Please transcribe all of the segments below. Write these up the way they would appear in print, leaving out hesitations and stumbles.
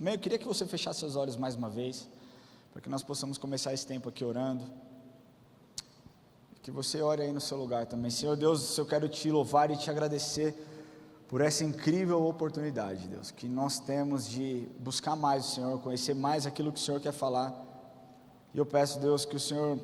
Amém? Eu queria que você fechasse seus olhos mais uma vez, para que nós possamos começar esse tempo aqui orando. Que você ore aí no seu lugar também. Senhor Deus, eu quero te louvar e te agradecer por essa incrível oportunidade, Deus, que nós temos de buscar mais o Senhor, conhecer mais aquilo que o Senhor quer falar. E eu peço, Deus, que o Senhor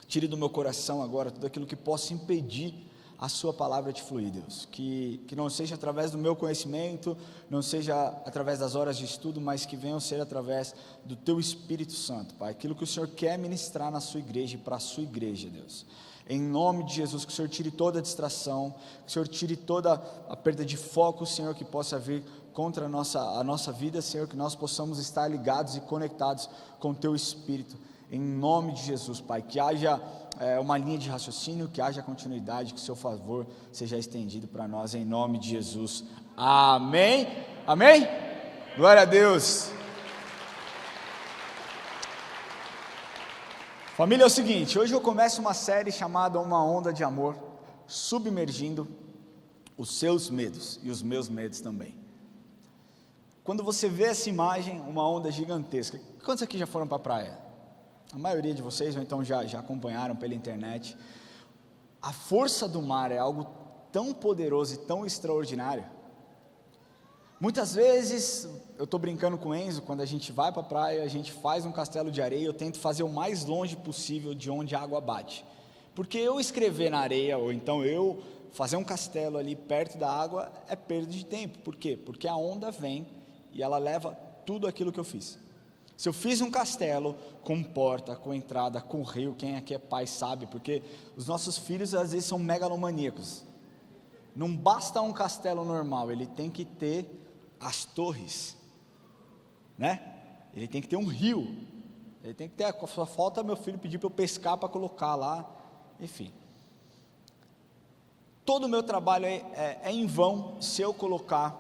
tire do meu coração agora tudo aquilo que possa impedir a sua palavra de fluir, Deus, que não seja através do meu conhecimento, não seja através das horas de estudo, mas que venham ser através do teu Espírito Santo, Pai, aquilo que o Senhor quer ministrar na sua igreja e para a sua igreja, Deus, em nome de Jesus, que o Senhor tire toda a distração, que o Senhor tire toda a perda de foco, Senhor, que possa vir contra a nossa vida, Senhor, que nós possamos estar ligados e conectados com o teu Espírito, em nome de Jesus, Pai, que haja uma linha de raciocínio, que haja continuidade, que o seu favor seja estendido para nós, em nome de Jesus, amém, amém, glória a Deus. Família, é o seguinte, hoje eu começo uma série chamada Uma Onda de Amor, submergindo os seus medos, e os meus medos também. Quando você vê essa imagem, uma onda gigantesca, quantos aqui já foram para a praia? A maioria de vocês, ou então já acompanharam pela internet. A força do mar é algo tão poderoso e tão extraordinário. Muitas vezes, eu estou brincando com o Enzo, quando a gente vai para a praia, a gente faz um castelo de areia, eu tento fazer o mais longe possível de onde a água bate. Porque eu escrever na areia, ou então eu fazer um castelo ali perto da água, é perda de tempo. Por quê? Porque a onda vem e ela leva tudo aquilo que eu fiz. Se eu fiz um castelo com porta, com entrada, com rio, quem aqui é pai sabe, porque os nossos filhos às vezes são megalomaníacos. Não basta um castelo normal, ele tem que ter as torres, né? Ele tem que ter um rio, ele tem que ter, só falta meu filho pedir para eu pescar para colocar lá, enfim. Todo o meu trabalho é em vão se eu colocar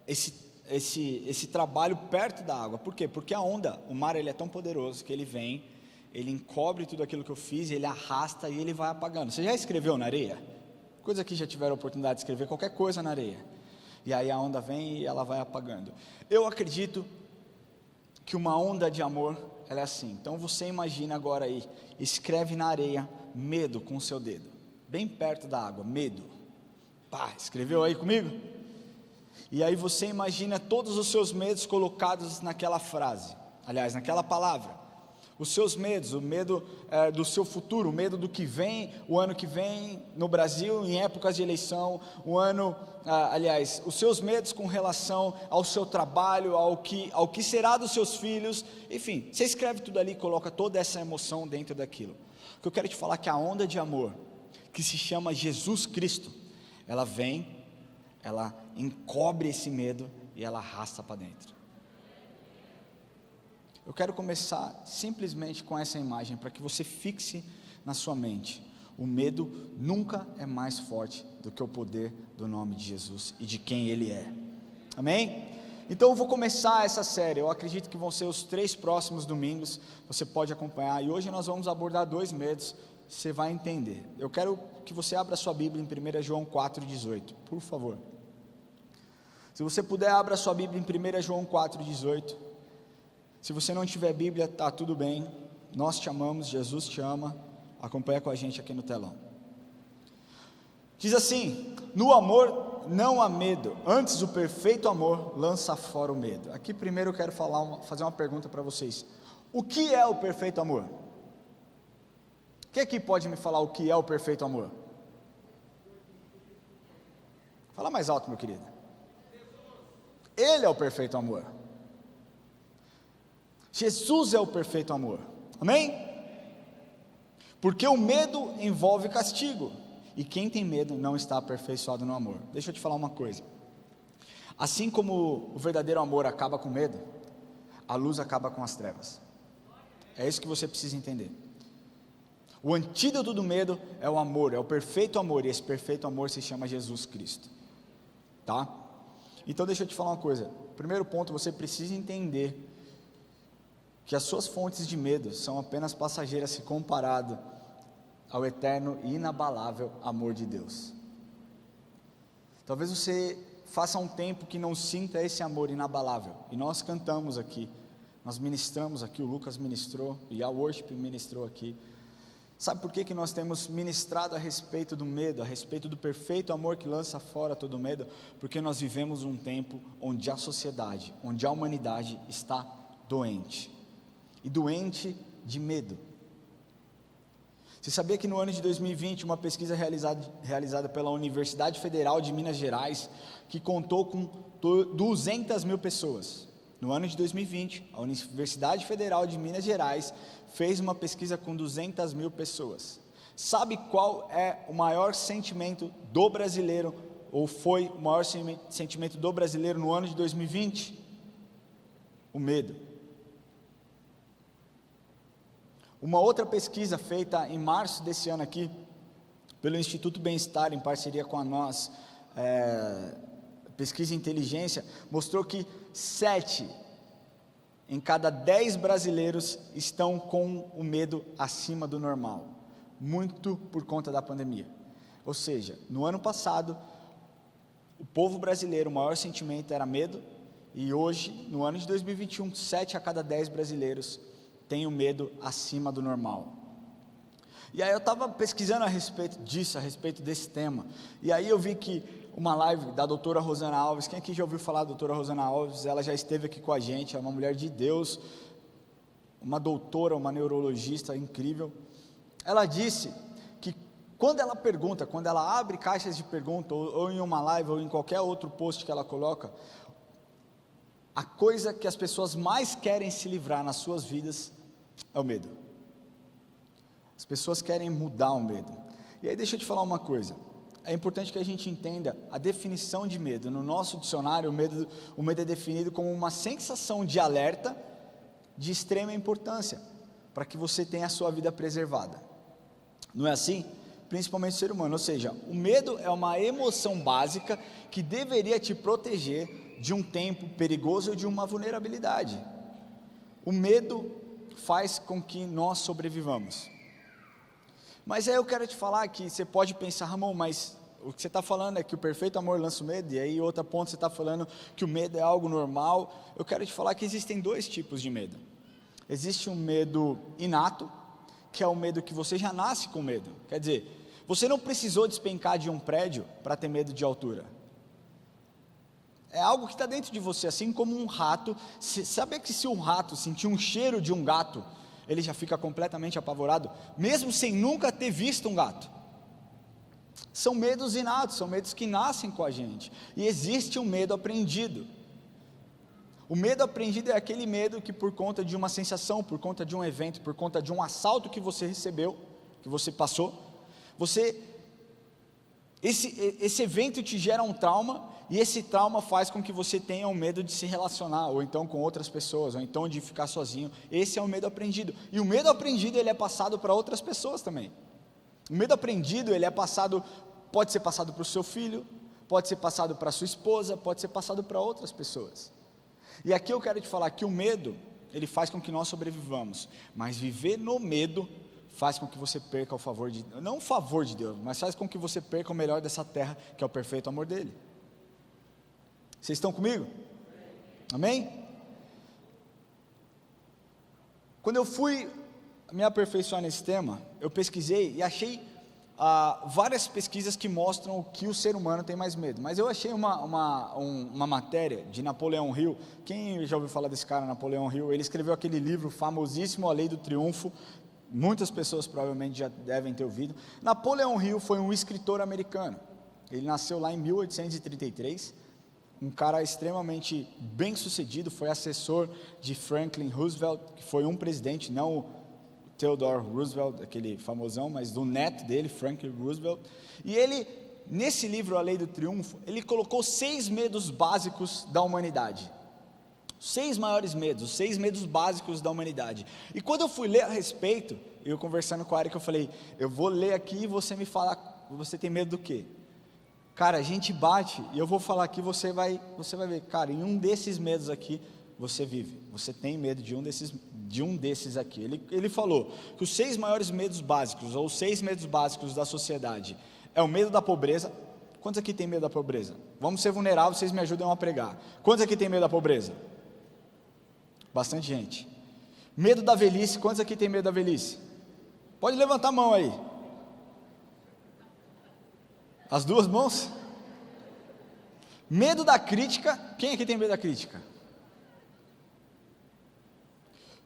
esse trabalho perto da água. Por quê? Porque a onda, o mar, ele é tão poderoso que ele vem, ele encobre tudo aquilo que eu fiz, ele arrasta e ele vai apagando. Você já escreveu na areia? Coisa que já tiveram a oportunidade de escrever qualquer coisa na areia, e aí a onda vem e ela vai apagando. Eu acredito que uma onda de amor, ela é assim. Então você imagina agora aí, escreve na areia, medo com o seu dedo, bem perto da água, medo. Pá, escreveu aí comigo? E aí você imagina todos os seus medos colocados naquela frase, aliás, naquela palavra. Os seus medos, o medo do seu futuro, o medo do que vem, o ano que vem no Brasil, em épocas de eleição, os seus medos com relação ao seu trabalho, ao que será dos seus filhos, enfim, você escreve tudo ali e coloca toda essa emoção dentro daquilo. O que eu quero te falar é que a onda de amor, que se chama Jesus Cristo, ela vem, ela encobre esse medo e ela arrasta para dentro. Eu quero começar simplesmente com essa imagem, para que você fixe na sua mente: o medo nunca é mais forte do que o poder do nome de Jesus e de quem Ele é, amém? Então eu vou começar essa série, eu acredito que vão ser os 3 próximos domingos, você pode acompanhar, e hoje nós vamos abordar 2 medos, você vai entender. Eu quero que você abra sua Bíblia em 1 João 4,18, por favor. Se você puder, abra sua Bíblia em 1 João 4,18. Se você não tiver Bíblia, está tudo bem, nós te amamos, Jesus te ama, acompanha com a gente aqui no telão. Diz assim: no amor não há medo, antes o perfeito amor lança fora o medo. Aqui primeiro eu quero fazer uma pergunta para vocês: o que é o perfeito amor? Quem aqui pode me falar o que é o perfeito amor? Fala mais alto, meu querido. Ele é o perfeito amor. Jesus é o perfeito amor, amém? Porque o medo envolve castigo, e quem tem medo não está aperfeiçoado no amor. Deixa eu te falar uma coisa: assim como o verdadeiro amor acaba com medo, a luz acaba com as trevas. É isso que você precisa entender. O antídoto do medo é o amor, é o perfeito amor, e esse perfeito amor se chama Jesus Cristo, tá? Então deixa eu te falar uma coisa. Primeiro ponto, você precisa entender que as suas fontes de medo são apenas passageiras se comparado ao eterno e inabalável amor de Deus. Talvez você faça um tempo que não sinta esse amor inabalável. E nós cantamos aqui, nós ministramos aqui, o Lucas ministrou, e a worship ministrou aqui. Sabe por que nós temos ministrado a respeito do medo, a respeito do perfeito amor que lança fora todo medo? Porque nós vivemos um tempo onde a sociedade, onde a humanidade está doente, e doente de medo. Você sabia que no ano de 2020, uma pesquisa realizada pela Universidade Federal de Minas Gerais, que contou com 200 mil pessoas, no ano de 2020, a Universidade Federal de Minas Gerais fez uma pesquisa com 200 mil pessoas. Sabe qual é o maior sentimento do brasileiro, ou foi o maior sentimento do brasileiro no ano de 2020? O medo. Uma outra pesquisa feita em março desse ano aqui, pelo Instituto Bem-Estar, em parceria com a nós, Pesquisa e Inteligência, mostrou que 7 em cada 10 brasileiros estão com o medo acima do normal, muito por conta da pandemia. Ou seja, no ano passado, o povo brasileiro, o maior sentimento era medo, e hoje, no ano de 2021, 7 a cada 10 brasileiros têm o medo acima do normal. E aí eu estava pesquisando a respeito disso, a respeito desse tema, e aí eu vi que uma live da doutora Rosana Alves, quem aqui já ouviu falar da doutora Rosana Alves? Ela já esteve aqui com a gente, é uma mulher de Deus, uma doutora, uma neurologista incrível. Ela disse que quando ela pergunta, quando ela abre caixas de pergunta, ou em uma live, ou em qualquer outro post que ela coloca, a coisa que as pessoas mais querem se livrar nas suas vidas é o medo. As pessoas querem mudar o medo. E aí deixa eu te falar uma coisa, é importante que a gente entenda a definição de medo. No nosso dicionário, o medo é definido como uma sensação de alerta de extrema importância, para que você tenha a sua vida preservada. Não é assim? Principalmente o ser humano, ou seja, o medo é uma emoção básica que deveria te proteger de um tempo perigoso ou de uma vulnerabilidade. O medo faz com que nós sobrevivamos. Mas aí eu quero te falar que você pode pensar, Ramon, mas o que você está falando é que o perfeito amor lança o medo, e aí outro ponto você está falando que o medo é algo normal. Eu quero te falar que existem 2 tipos de medo. Existe um medo inato, que é o medo que você já nasce com medo. Quer dizer, você não precisou despencar de um prédio para ter medo de altura. É algo que está dentro de você, assim como um rato. Sabe que se um rato sentir um cheiro de um gato, ele já fica completamente apavorado, mesmo sem nunca ter visto um gato? São medos inatos, são medos que nascem com a gente. E existe um medo aprendido. O medo aprendido é aquele medo que, por conta de uma sensação, por conta de um evento, por conta de um assalto que você recebeu, que você passou, esse evento te gera um trauma, e esse trauma faz com que você tenha um medo de se relacionar, ou então com outras pessoas, ou então de ficar sozinho. Esse é o medo aprendido. E o medo aprendido, ele é passado para outras pessoas também. O medo aprendido, ele é passado, pode ser passado para o seu filho, pode ser passado para a sua esposa, pode ser passado para outras pessoas. E aqui eu quero te falar que o medo, ele faz com que nós sobrevivamos, mas viver no medo faz com que você perca o favor de Deus, não o favor de Deus, mas faz com que você perca o melhor dessa terra, que é o perfeito amor dele. Vocês estão comigo? Amém? Quando eu fui me aperfeiçoar nesse tema, eu pesquisei e achei várias pesquisas que mostram o que o ser humano tem mais medo. Mas eu achei uma matéria de Napoleão Hill. Quem já ouviu falar desse cara, Napoleão Hill? Ele escreveu aquele livro famosíssimo, A Lei do Triunfo. Muitas pessoas provavelmente já devem ter ouvido. Napoleão Hill foi um escritor americano. Ele nasceu lá em 1833. Um cara extremamente bem sucedido, foi assessor de Franklin Roosevelt, que foi um presidente, não o Theodore Roosevelt, aquele famosão, mas do neto dele, Franklin Roosevelt. E ele, nesse livro, A Lei do Triunfo, ele colocou 6 medos básicos da humanidade. 6 maiores medos, os 6 medos básicos da humanidade. E quando eu fui ler a respeito, eu conversando com a Erika, eu falei, eu vou ler aqui e você me fala, você tem medo do quê? Cara, a gente bate, e eu vou falar aqui, você vai ver, cara, em um desses medos aqui, você vive, você tem medo de um desses aqui. Ele falou que os 6 maiores medos básicos, ou os 6 medos básicos da sociedade, é o medo da pobreza, Quantos aqui tem medo da pobreza? Vamos ser vulneráveis, vocês me ajudam a pregar. Quantos aqui tem medo da pobreza? Bastante gente. Medo da velhice, quantos aqui tem medo da velhice? Pode levantar a mão aí. As duas mãos? Medo da crítica, quem aqui tem medo da crítica?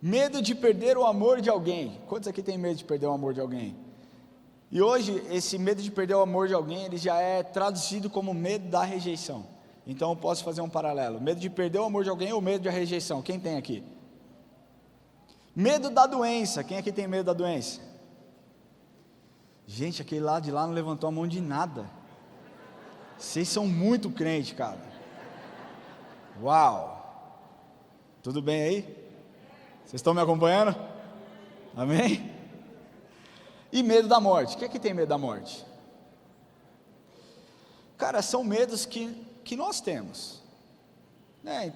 Medo de perder o amor de alguém, quantos aqui tem medo de perder o amor de alguém? E hoje, esse medo de perder o amor de alguém, ele já é traduzido como medo da rejeição. Então eu posso fazer um paralelo, medo de perder o amor de alguém ou medo da rejeição, quem tem aqui? Medo da doença, quem aqui tem medo da doença? Gente, aquele lá de lá não levantou a mão de nada. Vocês são muito crentes, cara. Uau! Tudo bem aí? Vocês estão me acompanhando? Amém? E medo da morte, quem aqui tem medo da morte? Cara, são medos que nós temos, né?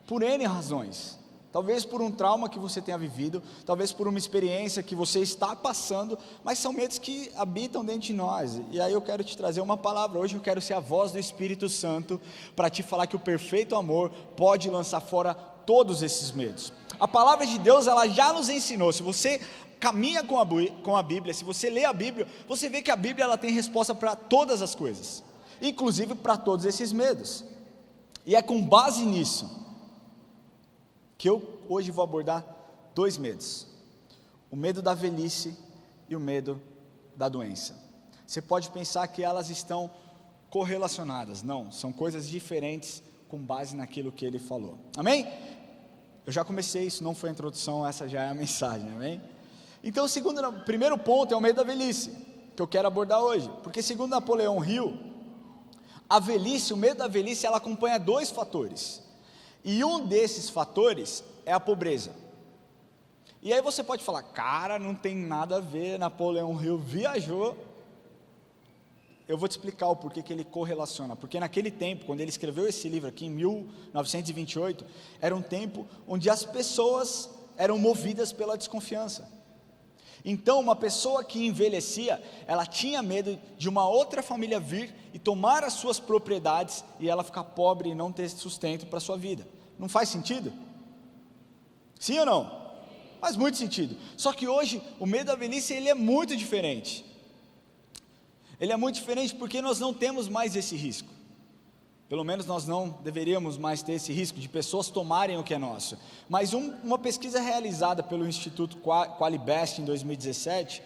Por N razões. Talvez por um trauma que você tenha vivido, talvez por uma experiência que você está passando, mas são medos que habitam dentro de nós. E aí eu quero te trazer uma palavra, hoje eu quero ser a voz do Espírito Santo, para te falar que o perfeito amor pode lançar fora todos esses medos. A palavra de Deus, ela já nos ensinou, se você caminha com a Bíblia, se você lê a Bíblia, você vê que a Bíblia ela tem resposta para todas as coisas, inclusive para todos esses medos. E é com base nisso que eu hoje vou abordar dois medos: o medo da velhice e o medo da doença. Você pode pensar que elas estão correlacionadas, não, são coisas diferentes com base naquilo que ele falou, amém? Eu já comecei, isso não foi a introdução, essa já é a mensagem, amém? Então o primeiro ponto é o medo da velhice, que eu quero abordar hoje, porque segundo Napoleão Hill, a velhice, o medo da velhice, ela acompanha dois fatores, e um desses fatores é a pobreza. E aí você pode falar, cara, não tem nada a ver, Napoleão Hill viajou. Eu vou te explicar o porquê que ele correlaciona, porque naquele tempo, quando ele escreveu esse livro aqui, em 1928, era um tempo onde as pessoas eram movidas pela desconfiança. Então uma pessoa que envelhecia, ela tinha medo de uma outra família vir e tomar as suas propriedades, e ela ficar pobre e não ter sustento para a sua vida. Não faz sentido? Sim ou não? Faz muito sentido. Só que hoje, o medo da velhice, ele é muito diferente. Ele é muito diferente porque nós não temos mais esse risco. Pelo menos nós não deveríamos mais ter esse risco de pessoas tomarem o que é nosso. Mas uma pesquisa realizada pelo Instituto Qualibest em 2017,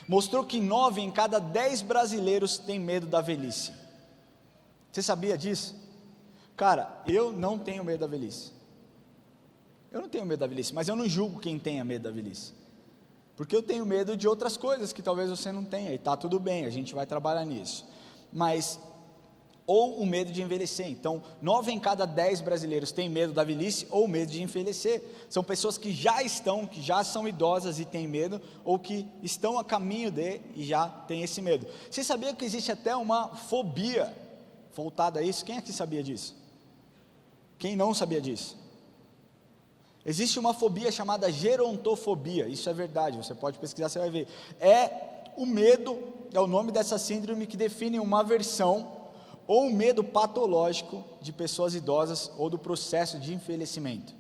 mostrou que 9 em cada 10 brasileiros têm medo da velhice. Você sabia disso? Cara, eu não tenho medo da velhice. Eu não tenho medo da velhice, mas eu não julgo quem tenha medo da velhice. Porque eu tenho medo de outras coisas que talvez você não tenha, e está tudo bem, a gente vai trabalhar nisso. Mas, ou o medo de envelhecer. Então, 9 em cada 10 brasileiros têm medo da velhice ou medo de envelhecer. São pessoas que já são idosas e têm medo, ou que estão a caminho de e já têm esse medo. Você sabia que existe até uma fobia voltada a isso? Quem aqui sabia disso? Quem não sabia disso? Existe uma fobia chamada gerontofobia, isso é verdade, você pode pesquisar, você vai ver. É o medo, é o nome dessa síndrome que define uma aversão ou um medo patológico de pessoas idosas ou do processo de envelhecimento.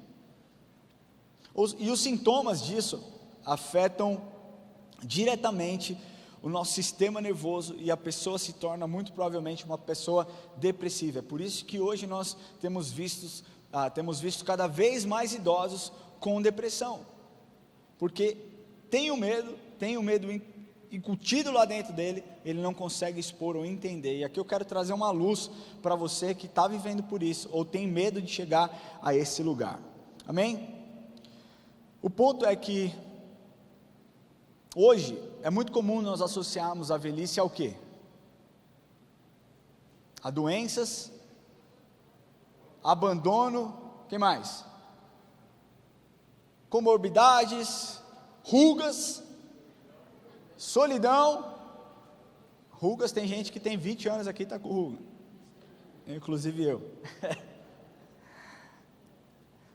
E os sintomas disso afetam diretamente o nosso sistema nervoso e a pessoa se torna muito provavelmente uma pessoa depressiva. É por isso que hoje nós temos visto cada vez mais idosos com depressão, porque tem o medo incutido lá dentro dele, ele não consegue expor ou entender. E aqui eu quero trazer uma luz para você que está vivendo por isso, ou tem medo de chegar a esse lugar, amém? O ponto é que hoje é muito comum nós associarmos a velhice ao quê? A doenças, abandono, que mais? Comorbidades, rugas, solidão. Rugas, tem gente que tem 20 anos aqui e está com ruga, inclusive eu.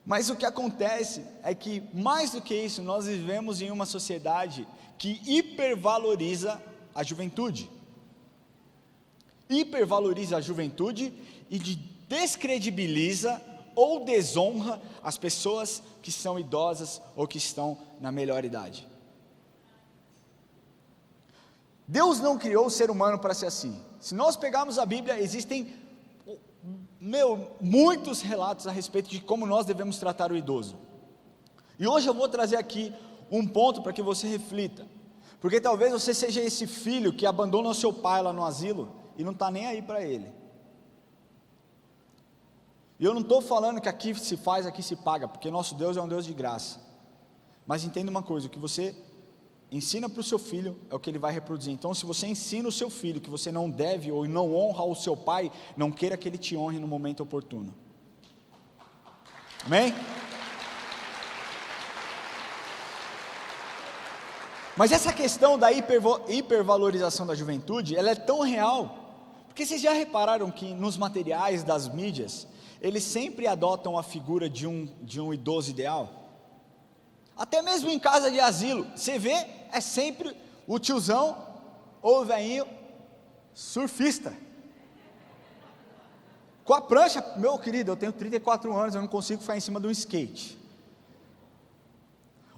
Mas o que acontece é que, mais do que isso, nós vivemos em uma sociedade que hipervaloriza a juventude. hipervaloriza a juventude e descredibiliza ou desonra as pessoas que são idosas ou que estão na melhor idade. Deus não criou o ser humano para ser assim. Se nós pegarmos a Bíblia, existem muitos relatos a respeito de como nós devemos tratar o idoso. E hoje eu vou trazer aqui um ponto para que você reflita, porque talvez você seja esse filho que abandona o seu pai lá no asilo e não está nem aí para ele. E eu não estou falando que aqui se faz, aqui se paga, porque nosso Deus é um Deus de graça. Mas entenda uma coisa, o que você ensina para o seu filho é o que ele vai reproduzir. Então, se você ensina o seu filho que você não deve ou não honra o seu pai, não queira que ele te honre no momento oportuno. Amém? Mas essa questão da hipervalorização da juventude, ela é tão real, porque vocês já repararam que nos materiais das mídias, eles sempre adotam a figura de um idoso ideal? Até mesmo em casa de asilo, você vê, é sempre o tiozão ou o velhinho surfista, com a prancha. Meu querido, eu tenho 34 anos, eu não consigo ficar em cima de um skate.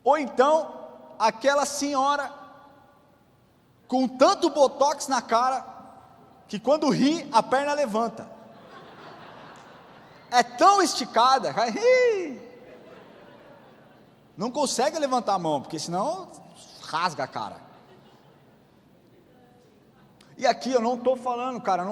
Ou então, aquela senhora com tanto botox na cara, que quando ri, a perna levanta. É tão esticada, não consegue levantar a mão, porque senão rasga a cara. E aqui eu não estou falando, cara,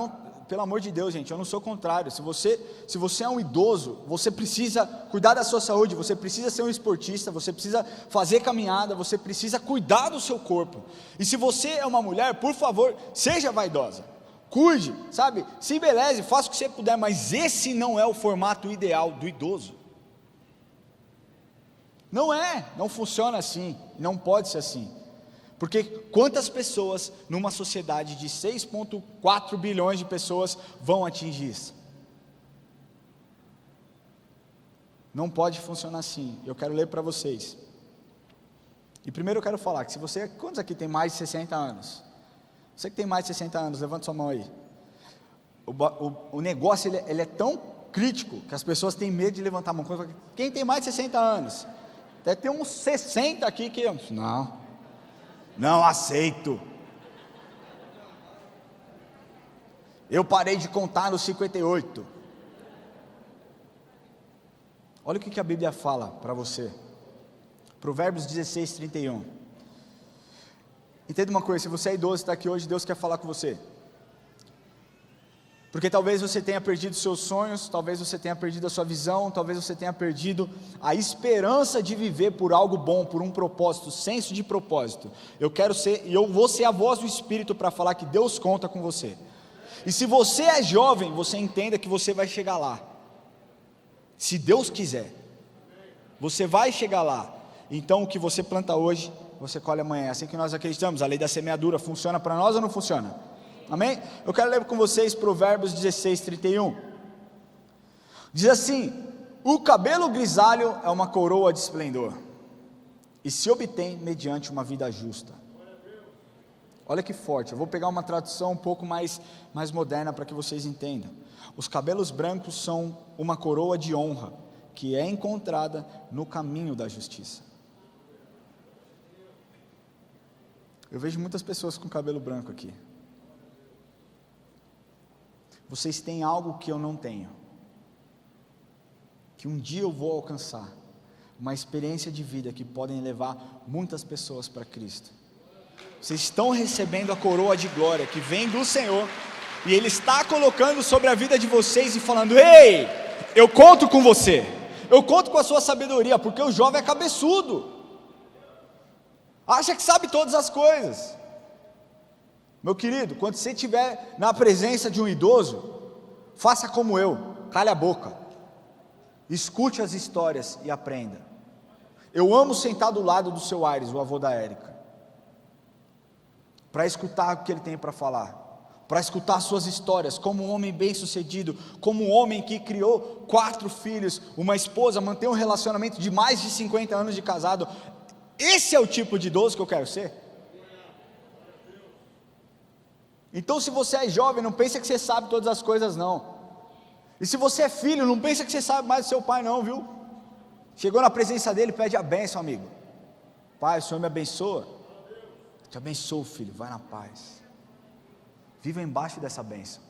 pelo amor de Deus, gente, eu não sou contrário. Se você é um idoso, você precisa cuidar da sua saúde, você precisa ser um esportista, você precisa fazer caminhada, você precisa cuidar do seu corpo. E se você é uma mulher, por favor, seja vaidosa, cuide, sabe, se embeleze, faça o que você puder, mas esse não é o formato ideal do idoso. Não funciona assim, não pode ser assim. Porque quantas pessoas numa sociedade de 6,4 bilhões de pessoas vão atingir isso? Não pode funcionar assim. Eu quero ler para vocês. E primeiro eu quero falar que quantos aqui tem mais de 60 anos? Você que tem mais de 60 anos, levanta sua mão aí. O negócio ele é tão crítico que as pessoas têm medo de levantar a mão. Quem tem mais de 60 anos? Deve ter uns 60 aqui que... Não aceito. Eu parei de contar nos 58. Olha o que a Bíblia fala para você. Provérbios 16, 31. Entenda uma coisa, se você é idoso, está aqui hoje, Deus quer falar com você. Porque talvez você tenha perdido seus sonhos, talvez você tenha perdido a sua visão, talvez você tenha perdido a esperança de viver por algo bom, por um propósito, senso de propósito. Eu vou ser a voz do Espírito para falar que Deus conta com você. E se você é jovem, você entenda que você vai chegar lá. Se Deus quiser, você vai chegar lá. Então o que você planta hoje, você colhe amanhã. É assim que nós acreditamos. A lei da semeadura funciona para nós ou não funciona? Amém? Eu quero ler com vocês Provérbios 16, 31. Diz assim: o cabelo grisalho é uma coroa de esplendor, e se obtém mediante uma vida justa. Olha que forte. Eu vou pegar uma tradução um pouco mais moderna para que vocês entendam. Os cabelos brancos são uma coroa de honra, que é encontrada no caminho da justiça. Eu vejo muitas pessoas com cabelo branco aqui. Vocês têm algo que eu não tenho, que um dia eu vou alcançar, uma experiência de vida que podem levar muitas pessoas para Cristo. Vocês estão recebendo a coroa de glória que vem do Senhor, e Ele está colocando sobre a vida de vocês e falando: ei, eu conto com você, eu conto com a sua sabedoria, porque o jovem é cabeçudo, acha que sabe todas as coisas. Meu querido, quando você estiver na presença de um idoso, faça como eu, cale a boca, escute as histórias e aprenda. Eu amo sentar do lado do seu Aires, o avô da Érica, para escutar o que ele tem para falar, para escutar suas histórias, como um homem bem sucedido, como um homem que criou 4 filhos, uma esposa, mantém um relacionamento de mais de 50 anos de casado. Esse é o tipo de idoso que eu quero ser. Então se você é jovem, não pensa que você sabe todas as coisas não. E se você é filho, não pensa que você sabe mais do seu pai não, viu? Chegou na presença dele, pede a bênção, amigo. Pai, o Senhor me abençoa. Te abençoo, filho, vai na paz. Viva embaixo dessa bênção.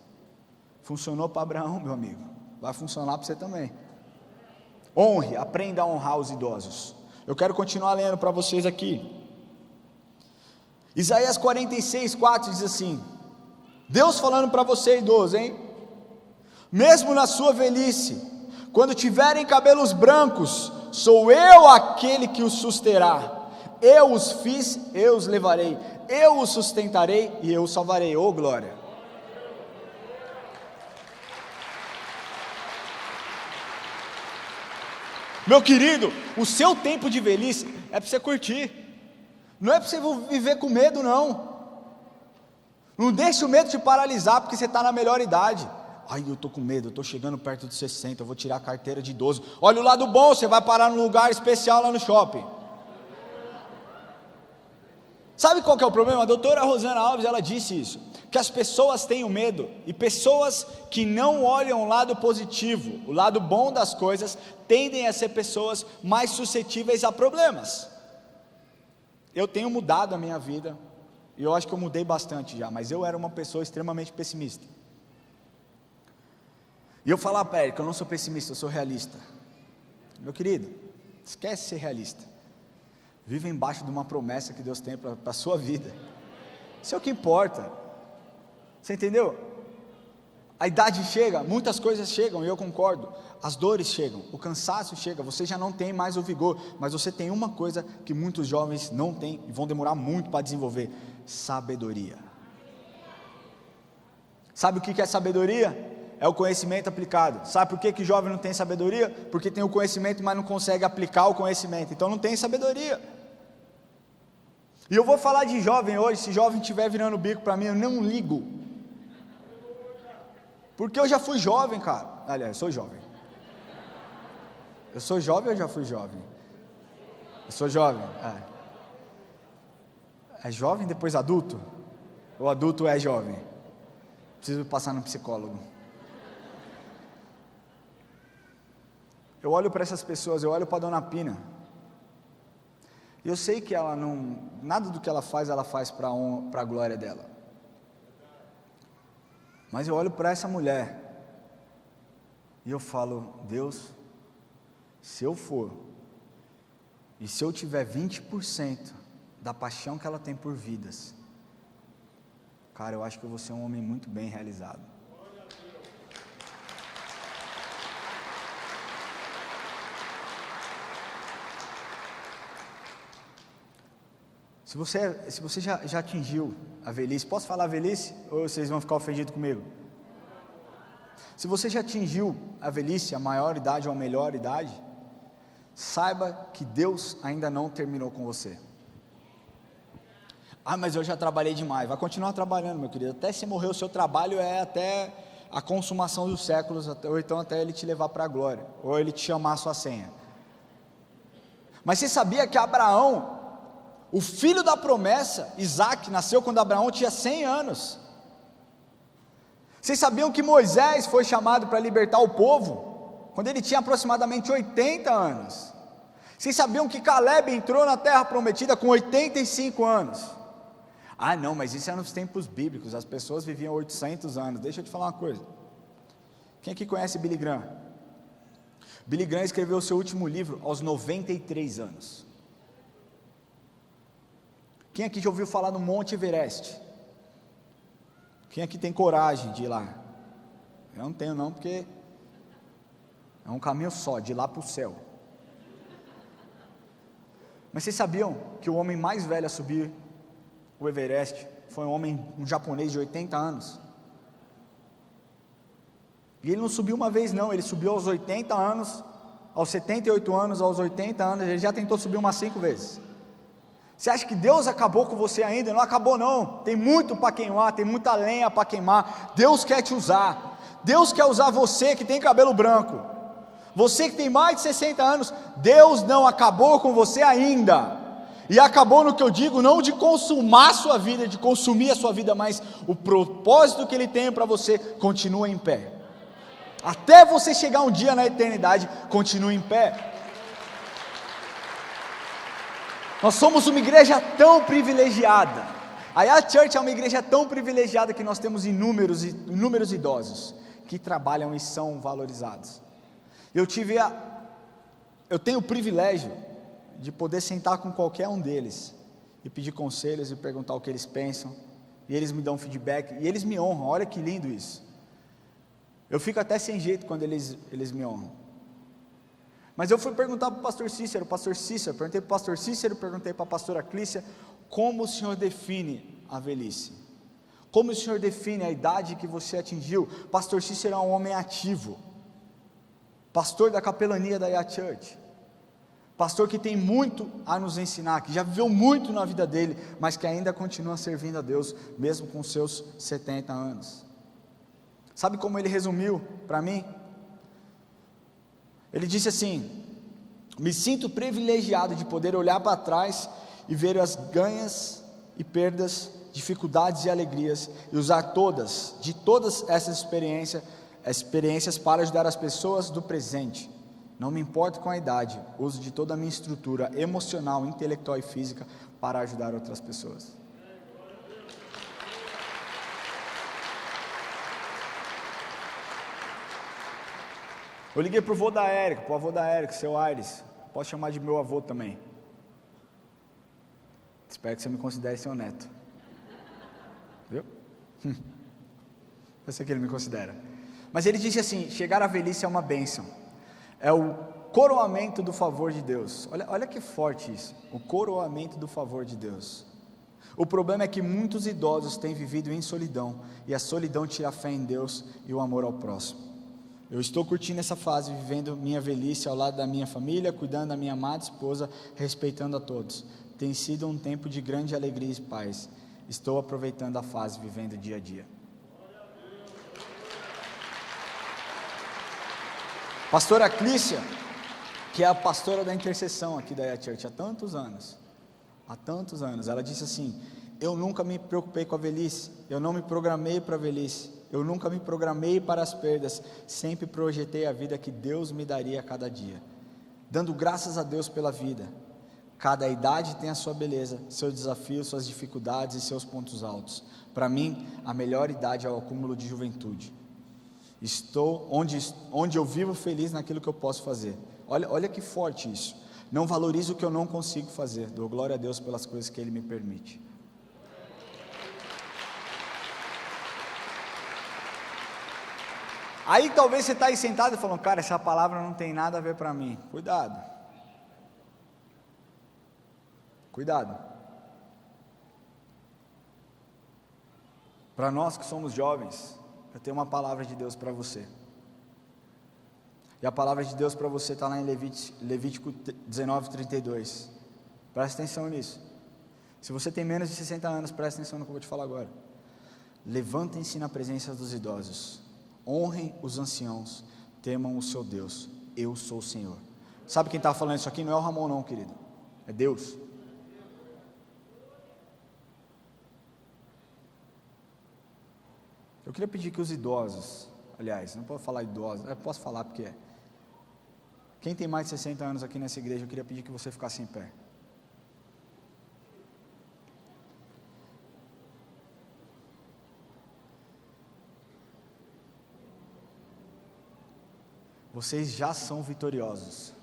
Funcionou para Abraão, meu amigo, vai funcionar para você também. Honre, aprenda a honrar os idosos. Eu quero continuar lendo para vocês aqui. Isaías 46:4 diz assim: Deus falando para você, idoso, hein? Mesmo na sua velhice, quando tiverem cabelos brancos, sou eu aquele que os susterá. Eu os fiz, eu os levarei, eu os sustentarei e eu os salvarei. Oh glória! Meu querido, o seu tempo de velhice é para você curtir, não é para você viver com medo não. Não deixe o medo te paralisar, porque você está na melhor idade. Ai, eu estou com medo, eu estou chegando perto dos 60, eu vou tirar a carteira de idoso. Olha o lado bom, você vai parar num lugar especial lá no shopping. Sabe qual que é o problema? A doutora Rosana Alves, ela disse isso, que as pessoas têm o medo, e pessoas que não olham o lado positivo, o lado bom das coisas, tendem a ser pessoas mais suscetíveis a problemas. Eu tenho mudado a minha vida, e eu acho que eu mudei bastante já, mas eu era uma pessoa extremamente pessimista. E eu falava para ele que eu não sou pessimista, eu sou realista. Meu querido, esquece ser realista. Viva embaixo de uma promessa que Deus tem para a sua vida. Isso é o que importa. Você entendeu? A idade chega, muitas coisas chegam, e eu concordo. As dores chegam, o cansaço chega, você já não tem mais o vigor, mas você tem uma coisa que muitos jovens não têm e vão demorar muito para desenvolver: sabedoria. Sabe o que é sabedoria? É o conhecimento aplicado. Sabe por que o jovem não tem sabedoria? Porque tem o conhecimento, mas não consegue aplicar o conhecimento, então não tem sabedoria. E eu vou falar de jovem hoje. Se jovem estiver virando o bico para mim, eu não ligo, porque eu já fui jovem, cara. Aliás, eu sou jovem. Eu sou jovem ou já fui jovem? Eu sou jovem. É jovem depois adulto? Ou adulto é jovem? Preciso passar no psicólogo. Eu olho para essas pessoas, eu olho para a Dona Pina, e eu sei que ela não, nada do que ela faz para a glória dela. Mas eu olho para essa mulher, e eu falo: Deus, se eu for, e se eu tiver 20% da paixão que ela tem por vidas, cara, eu acho que eu vou ser um homem muito bem realizado. Se você já atingiu a velhice, posso falar velhice? Ou vocês vão ficar ofendidos comigo? Se você já atingiu a velhice, a maior idade ou a melhor idade, saiba que Deus ainda não terminou com você. Ah, mas eu já trabalhei demais. Vai continuar trabalhando, meu querido. Até se morrer o seu trabalho é até a consumação dos séculos, ou então até Ele te levar para a glória, ou Ele te chamar a sua senha. Mas você sabia que Abraão, o filho da promessa, Isaac, nasceu quando Abraão tinha 100 anos. Vocês sabiam que Moisés foi chamado para libertar o povo quando ele tinha aproximadamente 80 anos? Vocês sabiam que Caleb entrou na terra prometida com 85 anos? Ah não, mas isso era nos tempos bíblicos, as pessoas viviam 800 anos. Deixa eu te falar uma coisa. Quem aqui conhece Billy Graham? Billy Graham escreveu o seu último livro aos 93 anos. Quem aqui já ouviu falar no Monte Everest? Quem aqui tem coragem de ir lá? Eu não tenho não, porque é um caminho só, de lá para o céu. Mas vocês sabiam que o homem mais velho a subir o Everest foi um japonês de 80 anos? E ele não subiu uma vez não, ele subiu aos 80 anos, aos 78 anos, aos 80 anos, ele já tentou subir umas 5 vezes. Você acha que Deus acabou com você ainda? Não acabou não, tem muito para queimar, tem muita lenha para queimar. Deus quer te usar, Deus quer usar você que tem cabelo branco, você que tem mais de 60 anos, Deus não acabou com você ainda. E acabou no que eu digo, não de consumar a sua vida, de consumir a sua vida, mas o propósito que Ele tem para você continua em pé. Até você chegar um dia na eternidade, continue em pé. Nós somos uma igreja tão privilegiada. A Yad Church é uma igreja tão privilegiada que nós temos inúmeros idosos que trabalham e são valorizados. Eu tenho o privilégio de poder sentar com qualquer um deles e pedir conselhos e perguntar o que eles pensam, e eles me dão feedback, e eles me honram. Olha que lindo isso. Eu fico até sem jeito quando eles me honram. Mas eu fui perguntar para o pastor Cícero, perguntei para o pastor Cícero, perguntei para a pastora Clícia, como o senhor define a velhice? Como o senhor define a idade que você atingiu? Pastor Cícero é um homem ativo, pastor da capelania da Yad Church, pastor que tem muito a nos ensinar, que já viveu muito na vida dele, mas que ainda continua servindo a Deus, mesmo com seus 70 anos. Sabe como ele resumiu para mim? Ele disse assim: me sinto privilegiado de poder olhar para trás e ver as ganhas e perdas, dificuldades e alegrias, e usar todas essas experiências para ajudar as pessoas do presente. Não me importo com a idade, uso de toda a minha estrutura emocional, intelectual e física para ajudar outras pessoas. Eu liguei para o avô da Érica, seu Aires. Posso chamar de meu avô também. Espero que você me considere seu neto. Viu? Eu sei que ele me considera. Mas ele disse assim: chegar à velhice é uma bênção. É o coroamento do favor de Deus. Olha que forte isso. O coroamento do favor de Deus. O problema é que muitos idosos têm vivido em solidão, e a solidão tira a fé em Deus e o amor ao próximo. Eu estou curtindo essa fase, vivendo minha velhice ao lado da minha família, cuidando da minha amada esposa, respeitando a todos. Tem sido um tempo de grande alegria e paz. Estou aproveitando a fase, vivendo dia a dia. Pastora Clícia, que é a pastora da intercessão aqui da Yad Church há tantos anos, ela disse assim: eu nunca me preocupei com a velhice, eu não me programei para a velhice, eu nunca me programei para as perdas, sempre projetei a vida que Deus me daria a cada dia, dando graças a Deus pela vida. Cada idade tem a sua beleza, seus desafios, suas dificuldades e seus pontos altos. Para mim, a melhor idade é o acúmulo de juventude. Estou onde eu vivo feliz naquilo que eu posso fazer. Olha que forte isso. Não valorizo o que eu não consigo fazer, dou glória a Deus pelas coisas que Ele me permite. Aí talvez você está aí sentado e falando: cara, essa palavra não tem nada a ver para mim. Cuidado. Para nós que somos jovens, eu tenho uma palavra de Deus para você. E a palavra de Deus para você está lá em Levítico 19:32. Presta atenção nisso. Se você tem menos de 60 anos, presta atenção no que eu vou te falar agora. Levantem-se na presença dos idosos, honrem os anciãos, temam o seu Deus. Eu sou o Senhor. Sabe quem está falando isso aqui? Não é o Ramon não, querido. É Deus. Eu queria pedir que os idosos, aliás, não posso falar idosos, posso falar porque é. Quem tem mais de 60 anos aqui nessa igreja, eu queria pedir que você ficasse em pé. Vocês já são vitoriosos.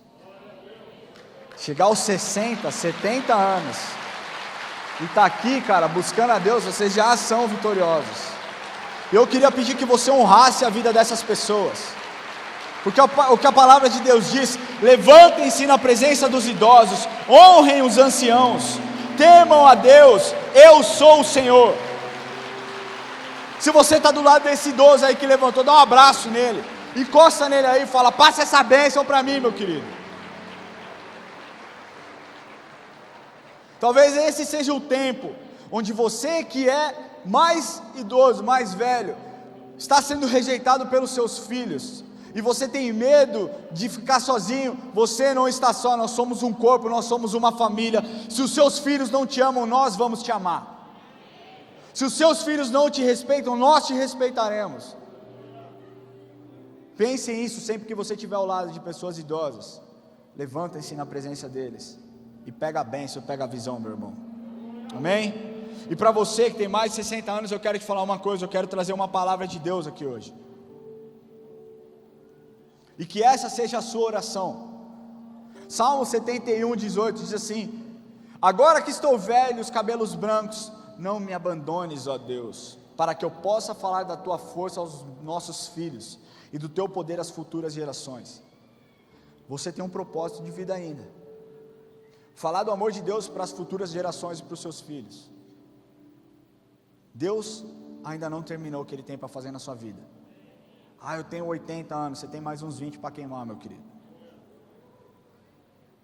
Chegar aos 60, 70 anos e estar aqui, cara, buscando a Deus, vocês já são vitoriosos. Eu queria pedir que você honrasse a vida dessas pessoas, porque o que a palavra de Deus diz: levantem-se na presença dos idosos, honrem os anciãos, temam a Deus, eu sou o Senhor. Se você está do lado desse idoso aí que levantou, dá um abraço nele, encosta nele aí e fala: passa essa bênção para mim, meu querido. Talvez esse seja o tempo onde você que é mais idoso, mais velho, está sendo rejeitado pelos seus filhos, e você tem medo de ficar sozinho, você não está só, nós somos um corpo, nós somos uma família. Se os seus filhos não te amam, nós vamos te amar. Se os seus filhos não te respeitam, nós te respeitaremos. Pense nisso sempre que você estiver ao lado de pessoas idosas. Levanta-se na presença deles e pega a bênção, pega a visão, meu irmão. Amém? E para você que tem mais de 60 anos, eu quero te falar uma coisa, eu quero trazer uma palavra de Deus aqui hoje. E que essa seja a sua oração. Salmo 71:18 diz assim: agora que estou velho, os cabelos brancos, não me abandones, ó Deus, para que eu possa falar da tua força aos nossos filhos, e do teu poder às futuras gerações. Você tem um propósito de vida ainda, falar do amor de Deus para as futuras gerações e para os seus filhos. Deus ainda não terminou o que Ele tem para fazer na sua vida. Eu tenho 80 anos, você tem mais uns 20 para queimar, meu querido.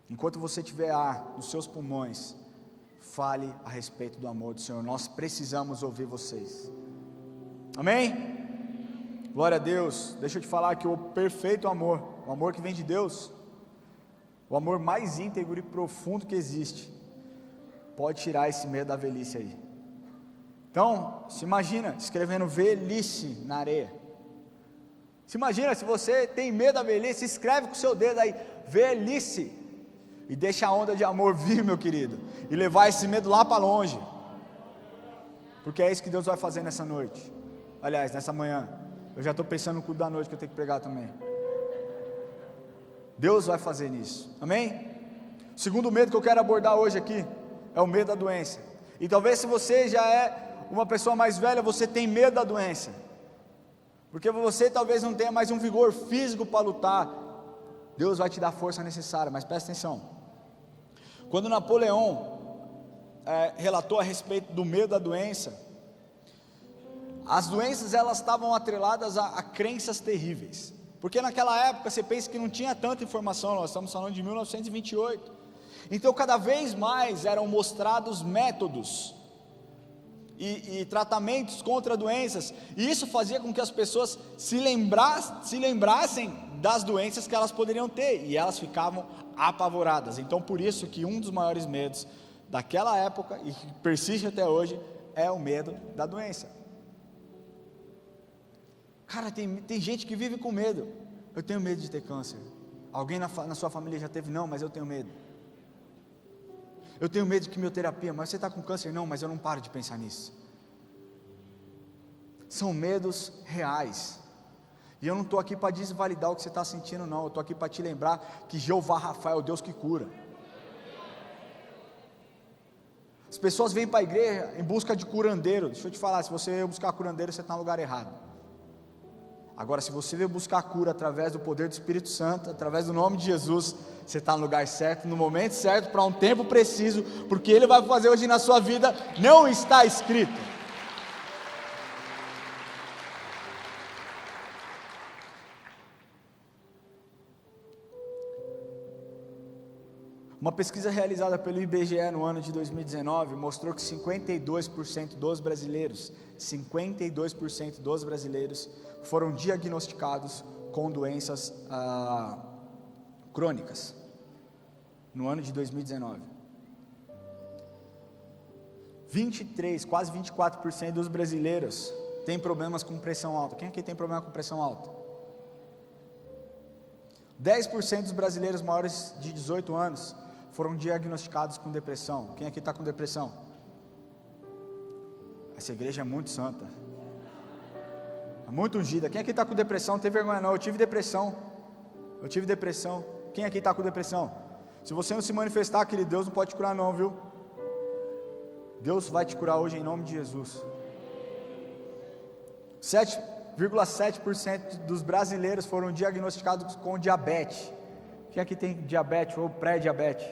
Enquanto você tiver ar nos seus pulmões, fale a respeito do amor do Senhor. Nós precisamos ouvir vocês. Amém? Glória a Deus. Deixa eu te falar que o perfeito amor, o amor que vem de Deus, o amor mais íntegro e profundo que existe, pode tirar esse medo da velhice aí. Então, se imagina escrevendo velhice na areia. Se imagina, se você tem medo da velhice, escreve com o seu dedo aí, velhice, e deixa a onda de amor vir, meu querido, e levar esse medo lá para longe, porque é isso que Deus vai fazer nessa noite. Aliás, nessa manhã, eu já estou pensando no culto da noite que eu tenho que pregar também. Deus vai fazer nisso, amém? O segundo medo que eu quero abordar hoje aqui, é o medo da doença. E talvez se você já é uma pessoa mais velha, você tem medo da doença, porque você talvez não tenha mais um vigor físico para lutar. Deus vai te dar a força necessária, mas presta atenção. Quando Napoleão relatou a respeito do medo da doença, as doenças elas estavam atreladas a crenças terríveis, porque naquela época você pensa que não tinha tanta informação, nós estamos falando de 1928, então cada vez mais eram mostrados métodos e tratamentos contra doenças, e isso fazia com que as pessoas se lembrassem das doenças que elas poderiam ter, e elas ficavam apavoradas. Então por isso que um dos maiores medos daquela época, e que persiste até hoje, é o medo da doença. Cara, tem gente que vive com medo. Eu tenho medo de ter câncer. Alguém na sua família já teve? Não, mas eu tenho medo. Eu tenho medo de quimioterapia, mas você está com câncer? Não, mas eu não paro de pensar nisso. São medos reais. E eu não estou aqui para desvalidar o que você está sentindo, não. Eu estou aqui para te lembrar que Jeová Rafa é o Deus que cura. As pessoas vêm para a igreja em busca de curandeiro. Deixa eu te falar, se você veio buscar curandeiro, você está no lugar errado. Agora, se você veio buscar cura através do poder do Espírito Santo, através do nome de Jesus, você está no lugar certo, no momento certo, para um tempo preciso, porque Ele vai fazer hoje na sua vida, não está escrito. Uma pesquisa realizada pelo IBGE no ano de 2019 mostrou que 52% dos brasileiros foram diagnosticados com doenças crônicas no ano de 2019. quase 24% dos brasileiros têm problemas com pressão alta. Quem aqui tem problema com pressão alta? 10% dos brasileiros maiores de 18 anos foram diagnosticados com depressão. Quem aqui está com depressão? Essa igreja é muito santa, é muito ungida. Quem aqui está com depressão? Não tem vergonha não, eu tive depressão. Quem aqui está com depressão? Se você não se manifestar, querido, Deus não pode te curar não, viu? Deus vai te curar hoje em nome de Jesus. 7,7% dos brasileiros foram diagnosticados com diabetes. Quem aqui tem diabetes ou pré-diabetes?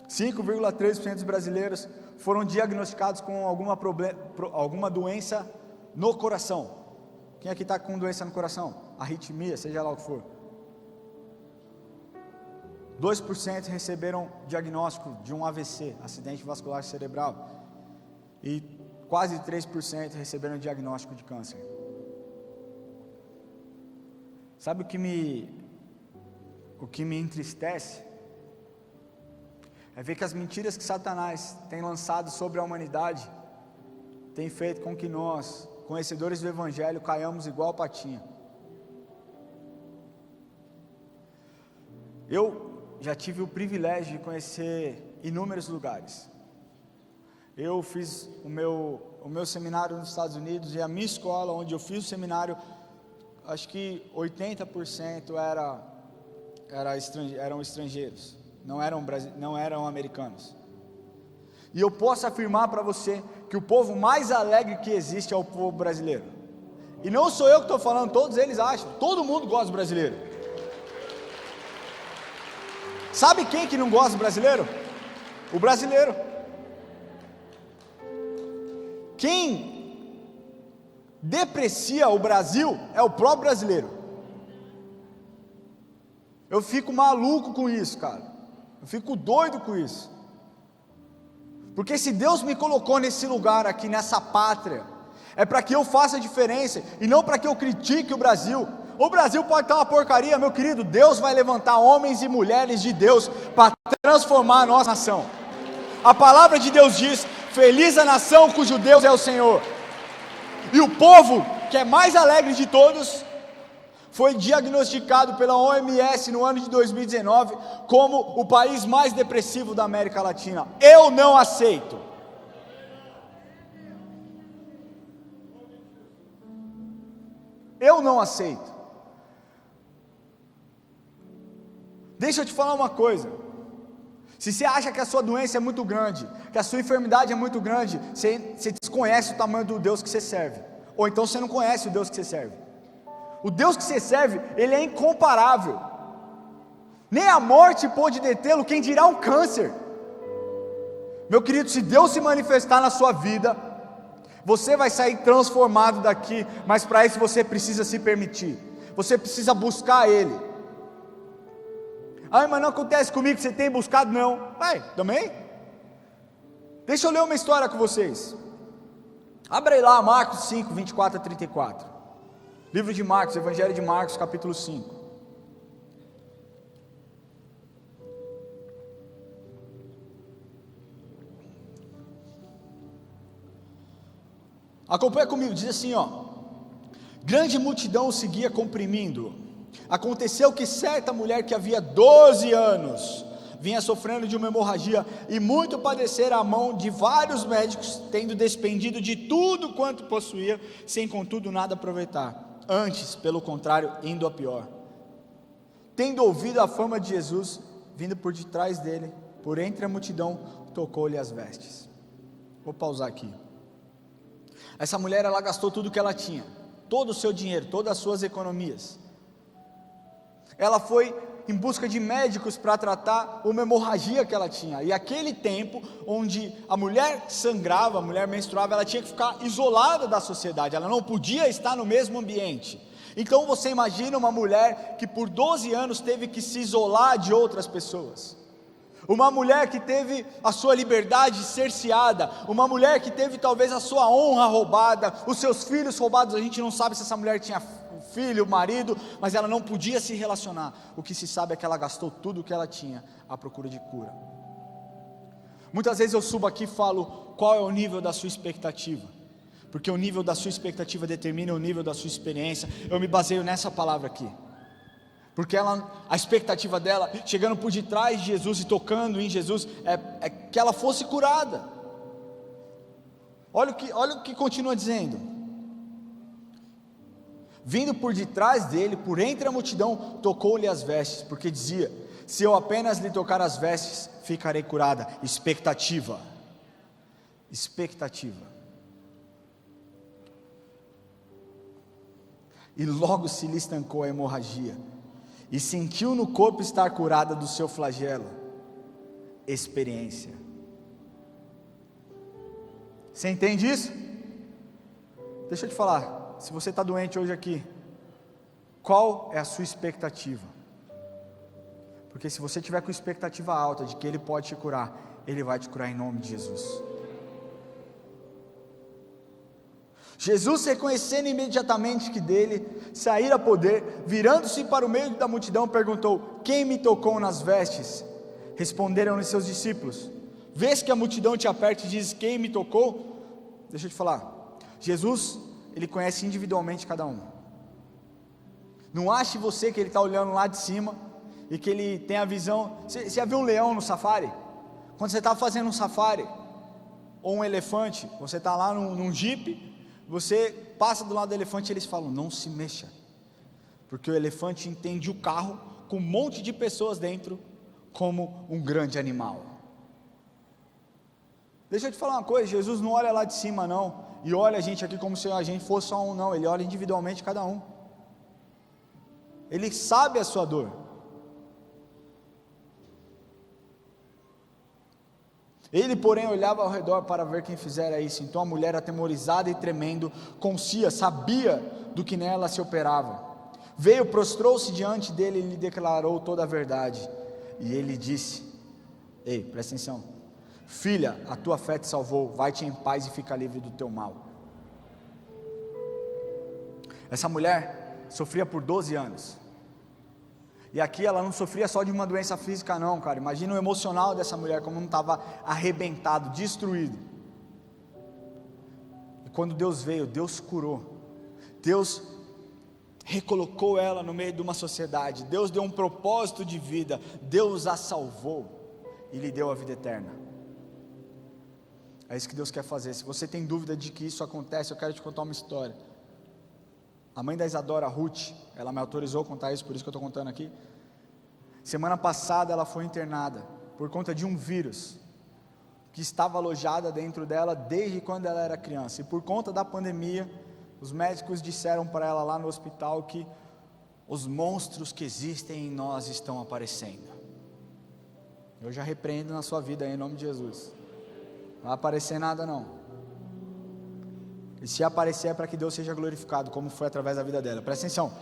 5,3% dos brasileiros foram diagnosticados com alguma doença no coração. Quem aqui está com doença no coração? Arritmia, seja lá o que for. 2% receberam diagnóstico de um AVC, acidente vascular cerebral. E quase 3% receberam diagnóstico de câncer. Sabe o que me entristece? É ver que as mentiras que Satanás tem lançado sobre a humanidade tem feito com que nós, conhecedores do Evangelho, caiamos igual patinha. Eu já tive o privilégio de conhecer inúmeros lugares. Eu fiz o meu seminário nos Estados Unidos, e a minha escola, onde eu fiz o seminário, acho que 80% eram estrangeiros, não eram americanos. E eu posso afirmar para você que o povo mais alegre que existe é o povo brasileiro. E não sou eu que estou falando, todos eles acham, todo mundo gosta do brasileiro. Sabe quem que não gosta do brasileiro? O brasileiro. Quem deprecia o Brasil é o próprio brasileiro. Eu fico maluco com isso, cara. Eu fico doido com isso. Porque se Deus me colocou nesse lugar aqui, nessa pátria, é para que eu faça a diferença, e não para que eu critique o Brasil. O Brasil pode estar uma porcaria, meu querido. Deus vai levantar homens e mulheres de Deus para transformar a nossa nação. A palavra de Deus diz: feliz a nação cujo Deus é o Senhor. E o povo que é mais alegre de todos foi diagnosticado pela OMS no ano de 2019 como o país mais depressivo da América Latina. Eu não aceito. Eu não aceito. Deixa eu te falar uma coisa. Se você acha que a sua doença é muito grande, que a sua enfermidade é muito grande, você desconhece o tamanho do Deus que você serve. Ou então você não conhece o Deus que você serve. O Deus que você serve, Ele é incomparável. Nem a morte pôde detê-lo, quem dirá um câncer. Meu querido, se Deus se manifestar na sua vida, você vai sair transformado daqui, mas para isso você precisa se permitir. Você precisa buscar Ele. Ah, mas não acontece comigo que você tem buscado, não. Vai, também? Deixa eu ler uma história com vocês. Abre aí lá, Marcos 5, 24 a 34. Livro de Marcos, Evangelho de Marcos, capítulo 5. Acompanha comigo, diz assim, ó: grande multidão o seguia comprimindo. Aconteceu que certa mulher que havia 12 anos vinha sofrendo de uma hemorragia e muito padecera à mão de vários médicos, tendo despendido de tudo quanto possuía, sem contudo nada aproveitar. Antes, pelo contrário, indo a pior. Tendo ouvido a fama de Jesus, vindo por detrás dele, por entre a multidão, tocou-lhe as vestes. Vou pausar aqui. Essa mulher, ela gastou tudo que ela tinha, todo o seu dinheiro, todas as suas economias. Ela foi em busca de médicos para tratar uma hemorragia que ela tinha. E aquele tempo onde a mulher sangrava, a mulher menstruava, ela tinha que ficar isolada da sociedade, ela não podia estar no mesmo ambiente. Então você imagina uma mulher que por 12 anos teve que se isolar de outras pessoas. Uma mulher que teve a sua liberdade cerceada, uma mulher que teve talvez a sua honra roubada, os seus filhos roubados. A gente não sabe se essa mulher tinha filho, marido, mas ela não podia se relacionar. O que se sabe é que ela gastou tudo o que ela tinha à procura de cura. Muitas vezes eu subo aqui e falo: qual é o nível da sua expectativa? Porque o nível da sua expectativa determina o nível da sua experiência. Eu me baseio nessa palavra aqui, porque a expectativa dela, chegando por detrás de Jesus e tocando em Jesus, é que ela fosse curada. Olha o que continua dizendo: vindo por detrás dele, por entre a multidão, tocou-lhe as vestes, porque dizia: se eu apenas lhe tocar as vestes, ficarei curada. Expectativa. E logo se lhe estancou a hemorragia, e sentiu no corpo estar curada do seu flagelo. Experiência. Você entende isso? Deixa eu te falar, se você está doente hoje aqui, qual é a sua expectativa? Porque se você tiver com expectativa alta de que Ele pode te curar, Ele vai te curar em nome de Jesus. Jesus, reconhecendo imediatamente que dele saíra poder, virando-se para o meio da multidão, perguntou: quem me tocou nas vestes? Responderam-lhe seus discípulos: vês que a multidão te aperta e diz: quem me tocou? Deixa eu te falar, Jesus, ele conhece individualmente cada um. Não ache você que ele está olhando lá de cima e que ele tem a visão. Você já viu um leão no safari? Quando você está fazendo um safari, ou um elefante, você está lá num jipe, você passa do lado do elefante e eles falam: não se mexa, porque o elefante entende o carro com um monte de pessoas dentro como um grande animal. Deixa eu te falar uma coisa, Jesus não olha lá de cima não, e olha a gente aqui como se a gente fosse só um, não, ele olha individualmente cada um. Ele sabe a sua dor. Ele, porém, olhava ao redor para ver quem fizera isso. Então a mulher, atemorizada e tremendo, concia, sabia do que nela se operava. Veio, prostrou-se diante dele e lhe declarou toda a verdade. E ele disse: ei, presta atenção, filha, a tua fé te salvou, vai-te em paz e fica livre do teu mal. Essa mulher sofria por 12 anos. E aqui ela não sofria só de uma doença física não, cara. Imagina o emocional dessa mulher, como não estava arrebentado, destruído. E quando Deus veio, Deus curou. Deus recolocou ela no meio de uma sociedade. Deus deu um propósito de vida. Deus a salvou e lhe deu a vida eterna. É isso que Deus quer fazer. Se você tem dúvida de que isso acontece, eu quero te contar uma história. A mãe da Isadora, Ruth, ela me autorizou a contar isso, por isso que eu estou contando aqui. Semana passada ela foi internada por conta de um vírus que estava alojada dentro dela desde quando ela era criança. E por conta da pandemia, os médicos disseram para ela lá no hospital que os monstros que existem em nós estão aparecendo. Eu já repreendo na sua vida aí, em nome de Jesus. Não vai aparecer nada não. E se aparecer é para que Deus seja glorificado, como foi através da vida dela. Presta atenção.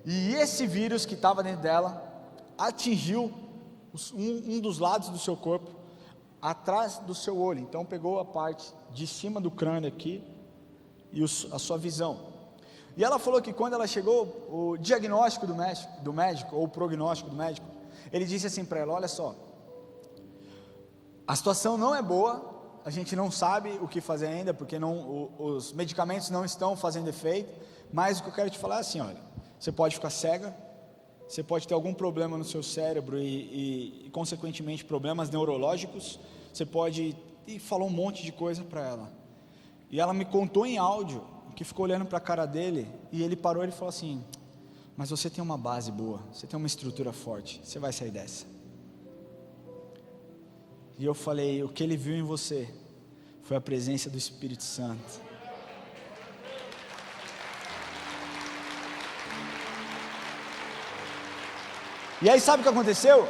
E esse vírus que estava dentro dela atingiu um dos lados do seu corpo, atrás do seu olho. Então pegou a parte de cima do crânio aqui e a sua visão. E ela falou que quando ela chegou, o diagnóstico do médico, ou o prognóstico do médico, ele disse assim para ela: olha só, a situação não é boa, a gente não sabe o que fazer ainda, porque os medicamentos não estão fazendo efeito, mas o que eu quero te falar é assim, olha, você pode ficar cega, você pode ter algum problema no seu cérebro e consequentemente problemas neurológicos, você pode, e falou um monte de coisa para ela, e ela me contou em áudio, que ficou olhando para a cara dele, e ele parou e falou assim: mas você tem uma base boa, você tem uma estrutura forte, você vai sair dessa. E eu falei: o que ele viu em você foi a presença do Espírito Santo. E aí sabe o que aconteceu?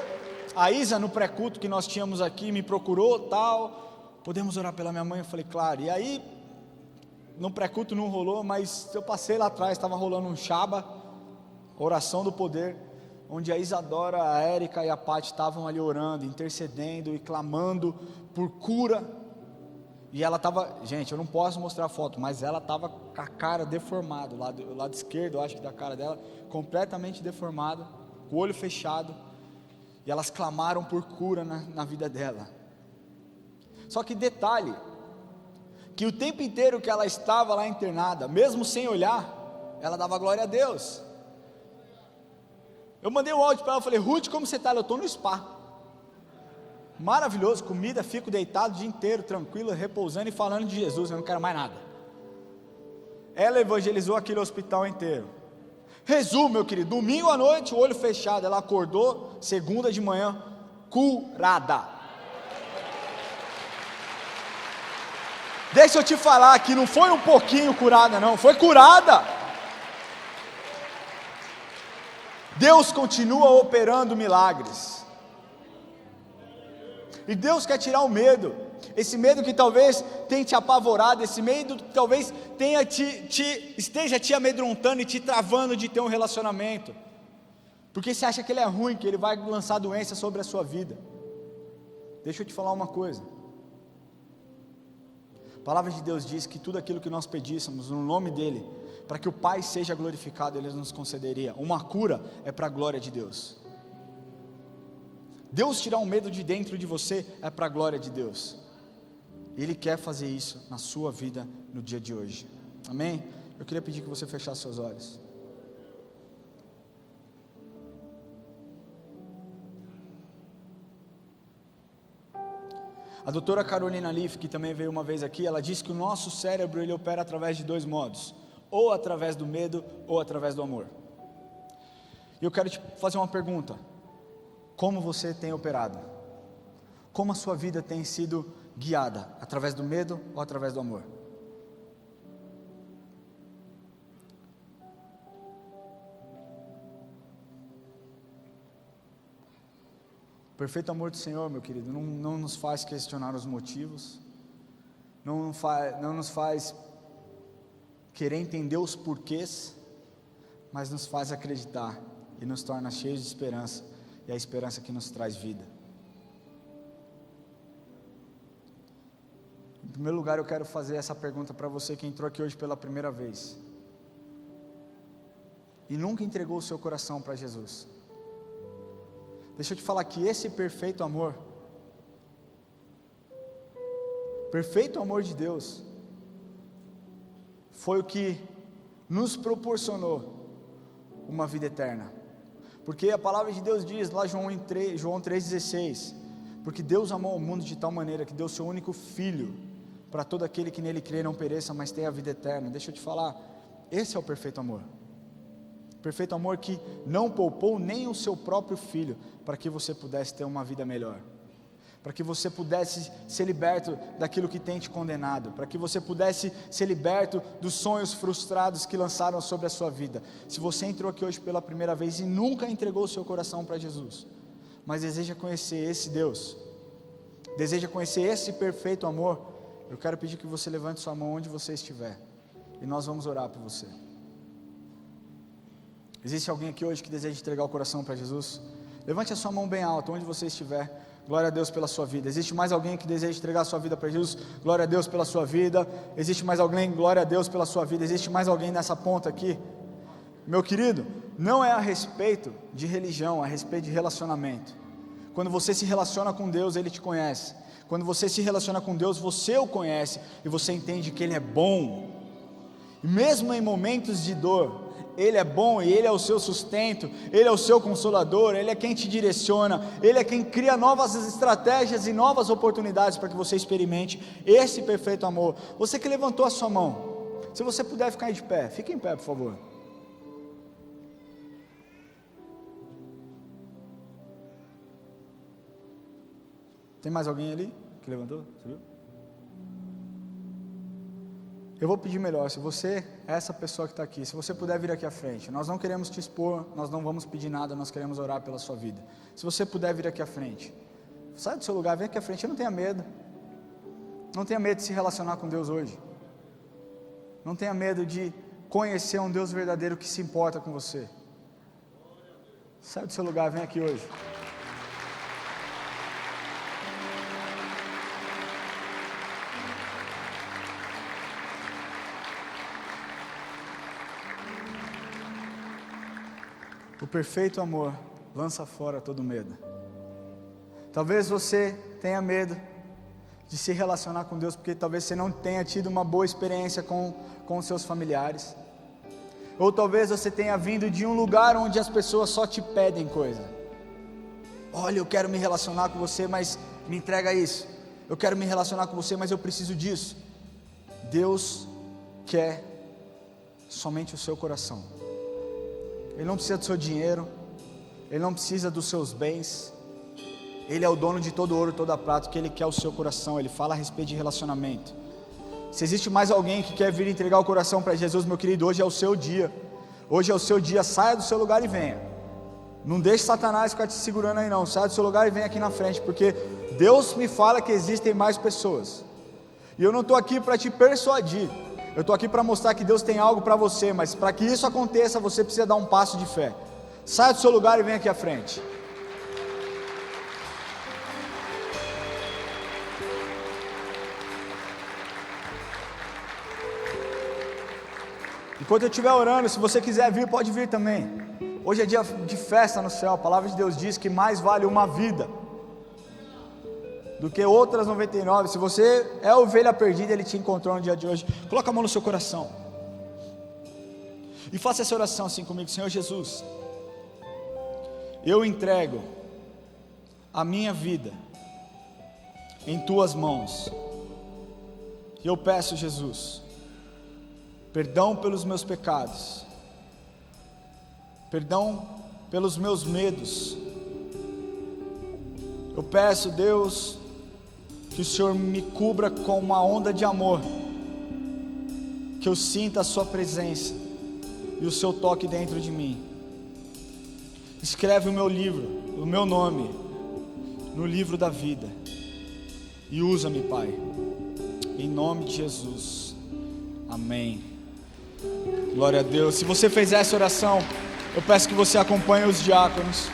A Isa, no pré-culto que nós tínhamos aqui, me procurou, tal, podemos orar pela minha mãe? Eu falei: claro. E aí, no pré-culto não rolou, mas eu passei lá atrás, estava rolando um Shaba, oração do poder, onde a Isadora, a Érica e a Paty estavam ali orando, intercedendo e clamando por cura. E ela estava, gente, eu não posso mostrar a foto, mas ela estava com a cara deformada, o lado esquerdo, eu acho que da cara dela, completamente deformada, com o olho fechado, e elas clamaram por cura na vida dela. Só que detalhe, que o tempo inteiro que ela estava lá internada, mesmo sem olhar, ela dava glória a Deus. Eu mandei um áudio para ela, falei: Ruth, como você está? Eu estou no spa, maravilhoso, comida, fico deitado o dia inteiro, tranquilo, repousando e falando de Jesus, eu não quero mais nada. Ela evangelizou aquele hospital inteiro. Resumo, meu querido, domingo à noite, o olho fechado, ela acordou, segunda de manhã, curada. Deixa eu te falar que não foi um pouquinho curada não, foi curada. Deus continua operando milagres. E Deus quer tirar o medo. Esse medo que talvez tenha te apavorado, esse medo que talvez tenha esteja te amedrontando e te travando de ter um relacionamento. Porque você acha que ele é ruim, que ele vai lançar doença sobre a sua vida. Deixa eu te falar uma coisa. A palavra de Deus diz que tudo aquilo que nós pedíssemos no nome dEle, para que o Pai seja glorificado, Ele nos concederia. Uma cura é para a glória de Deus. Deus tirar o medo de dentro de você é para a glória de Deus. Ele quer fazer isso na sua vida no dia de hoje. Amém? Eu queria pedir que você fechasse seus olhos. A doutora Carolina Leaf, que também veio uma vez aqui, ela disse que o nosso cérebro ele opera através de 2 modos, ou através do medo, ou através do amor. E eu quero te fazer uma pergunta: como você tem operado? Como a sua vida tem sido guiada? Através do medo ou através do amor? O perfeito amor do Senhor, meu querido, não nos faz questionar os motivos, não nos faz querer entender os porquês, mas nos faz acreditar e nos torna cheios de esperança, e a esperança que nos traz vida. Em primeiro lugar, eu quero fazer essa pergunta para você que entrou aqui hoje pela primeira vez e nunca entregou o seu coração para Jesus. Deixa eu te falar que esse perfeito amor de Deus, foi o que nos proporcionou uma vida eterna. Porque a palavra de Deus diz lá João 3,16, porque Deus amou o mundo de tal maneira que deu seu único Filho, para todo aquele que nele crê não pereça, mas tenha a vida eterna. Deixa eu te falar, esse é o perfeito amor. Perfeito amor que não poupou nem o seu próprio Filho, para que você pudesse ter uma vida melhor, para que você pudesse ser liberto daquilo que tem te condenado, para que você pudesse ser liberto dos sonhos frustrados que lançaram sobre a sua vida. Se você entrou aqui hoje pela primeira vez e nunca entregou o seu coração para Jesus, mas deseja conhecer esse Deus, deseja conhecer esse perfeito amor, eu quero pedir que você levante sua mão onde você estiver, e nós vamos orar por você. Existe alguém aqui hoje que deseja entregar o coração para Jesus? Levante a sua mão bem alta, onde você estiver. Glória a Deus pela sua vida. Existe mais alguém que deseja entregar a sua vida para Jesus? Glória a Deus pela sua vida. Existe mais alguém? Glória a Deus pela sua vida. Existe mais alguém nessa ponta aqui? Meu querido, não é a respeito de religião, é a respeito de relacionamento. Quando você se relaciona com Deus, Ele te conhece. Quando você se relaciona com Deus, você o conhece e você entende que Ele é bom. E mesmo em momentos de dor, Ele é bom e Ele é o seu sustento, Ele é o seu consolador, Ele é quem te direciona, Ele é quem cria novas estratégias e novas oportunidades para que você experimente esse perfeito amor. Você que levantou a sua mão, se você puder ficar de pé, fique em pé, por favor. Tem mais alguém ali que levantou? Você viu? Eu vou pedir melhor, se você é essa pessoa que está aqui, se você puder vir aqui à frente, nós não queremos te expor, nós não vamos pedir nada, nós queremos orar pela sua vida. Se você puder vir aqui à frente, sai do seu lugar, vem aqui à frente, não tenha medo, não tenha medo de se relacionar com Deus hoje, não tenha medo de conhecer um Deus verdadeiro que se importa com você. Sai do seu lugar, vem aqui hoje. O perfeito amor lança fora todo medo. Talvez você tenha medo de se relacionar com Deus, porque talvez você não tenha tido uma boa experiência com os seus familiares. Ou talvez você tenha vindo de um lugar onde as pessoas só te pedem coisa. Olha, eu quero me relacionar com você, mas me entrega isso. Eu quero me relacionar com você, mas eu preciso disso. Deus quer somente o seu coração. Ele não precisa do seu dinheiro, Ele não precisa dos seus bens, Ele é o dono de todo ouro e toda prata, que Ele quer o seu coração. Ele fala a respeito de relacionamento. Se existe mais alguém que quer vir entregar o coração para Jesus, meu querido, hoje é o seu dia. Hoje é o seu dia, saia do seu lugar e venha. Não deixe Satanás ficar te segurando aí não, saia do seu lugar e venha aqui na frente, porque Deus me fala que existem mais pessoas, e eu não estou aqui para te persuadir, eu estou aqui para mostrar que Deus tem algo para você, mas para que isso aconteça, você precisa dar um passo de fé. Saia do seu lugar e venha aqui à frente. Enquanto eu estiver orando, se você quiser vir, pode vir também. Hoje é dia de festa no céu. A palavra de Deus diz que mais vale uma vida do que outras 99. Se você é a ovelha perdida, Ele te encontrou no dia de hoje. Coloca a mão no seu coração e faça essa oração assim comigo. Senhor Jesus, eu entrego a minha vida em Tuas mãos. E eu peço, Jesus, perdão pelos meus pecados, perdão pelos meus medos. Eu peço, Deus, que o Senhor me cubra com uma onda de amor, que eu sinta a Sua presença e o Seu toque dentro de mim. Escreve o meu livro, o meu nome, no livro da vida, e usa-me, Pai, em nome de Jesus, amém. Glória a Deus. Se você fez essa oração, eu peço que você acompanhe os diáconos.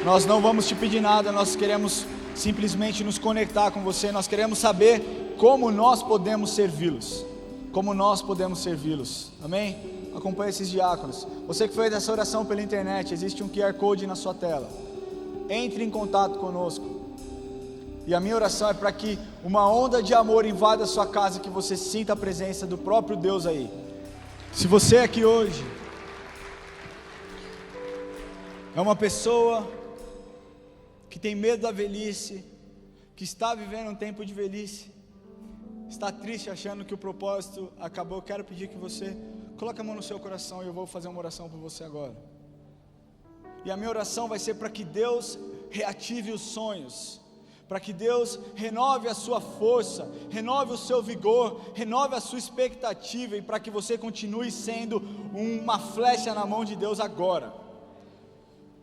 Nós não vamos te pedir nada, nós queremos simplesmente nos conectar com você. Nós queremos saber como nós podemos servi-los. Como nós podemos servi-los. Amém? Acompanhe esses diáconos. Você que fez essa oração pela internet, existe um QR Code na sua tela. Entre em contato conosco. E a minha oração é para que uma onda de amor invada a sua casa, que você sinta a presença do próprio Deus aí. Se você aqui hoje é uma pessoa que tem medo da velhice, que está vivendo um tempo de velhice, está triste achando que o propósito acabou, eu quero pedir que você coloque a mão no seu coração e eu vou fazer uma oração por você agora. E a minha oração vai ser para que Deus reative os sonhos, para que Deus renove a sua força, renove o seu vigor, renove a sua expectativa, e para que você continue sendo uma flecha na mão de Deus agora.